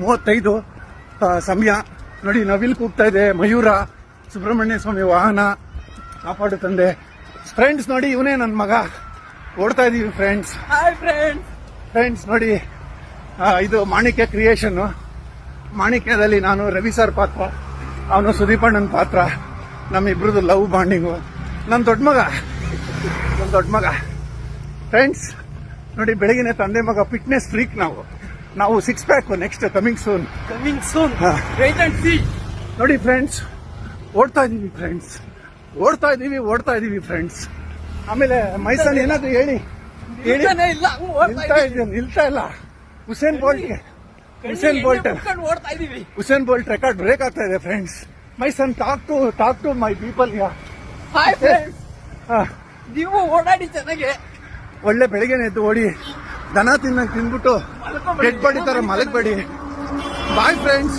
7:35 ಸಮಯ ನೋಡಿ. ನವಿಲ್ ಕೂಗ್ತಾ ಇದೆ, ಮಯೂರ, ಸುಬ್ರಹ್ಮಣ್ಯ ಸ್ವಾಮಿ ವಾಹನ, ಕಾಪಾಡು ತಂದೆ. ಫ್ರೆಂಡ್ಸ್ ನೋಡಿ, ಇವನೇ ನನ್ನ ಮಗ. ಓಡ್ತಾ ಇದೀವಿ ಫ್ರೆಂಡ್ಸ್. ಫ್ರೆಂಡ್ಸ್ ನೋಡಿ, ಇದು ಮಾಣಿಕ್ಯ ಕ್ರಿಯೇಷನ್. ಮಾಣಿಕ್ಯದಲ್ಲಿ ನಾನು ರವಿ ಸರ್ ಪಾತ್ರ, ಅವನು ಸುದೀಪಣ್ಣನ ಪಾತ್ರ. ನಮ್ಮಿಬ್ರದ್ದು ಲವ್ ಬಾಂಡಿಂಗು. ನನ್ನ ದೊಡ್ಡ ಮಗ ಫ್ರೆಂಡ್ಸ್ ನೋಡಿ. ಬೆಳಗಿನ ತಂದೆ ಮಗ ಫಿಟ್ನೆಸ್ ಫ್ರೀಕ್. ನಾವು 6 ಪ್ಯಾಕ್ ನೆಕ್ಸ್ಟ್ ಕಮಿಂಗ್ ಸೂನ್. ನೋಡಿ ಫ್ರೆಂಡ್ಸ್, ಓಡ್ತಾ ಇದೀವಿ ಫ್ರೆಂಡ್ಸ್. ಆಮೇಲೆ ಮೈಸನ್ ಏನಾದ್ರು ಹೇಳಿ ನಿಲ್ತಾ ಇಲ್ಲ. ಹುಸೇನ್ ಬೋಲ್ಟ್ ರೆಕಾರ್ಡ್ ಬ್ರೇಕ್ ಆಗ್ತಾ ಇದೆ friends. My son talk to my people. ನೀವು ಓಡಾಡಿ ಚೆನ್ನಾಗಿ. ಒಳ್ಳೆ ಬೆಳಿಗ್ಗೆ ಎದ್ದು ಓಡಿ, ದನ ತಿಂದ್ಬಿಟ್ಟು ಡೆಡ್ ಬಾಡಿ ತರ ಮಲಗಬೇಡಿ. Bye friends.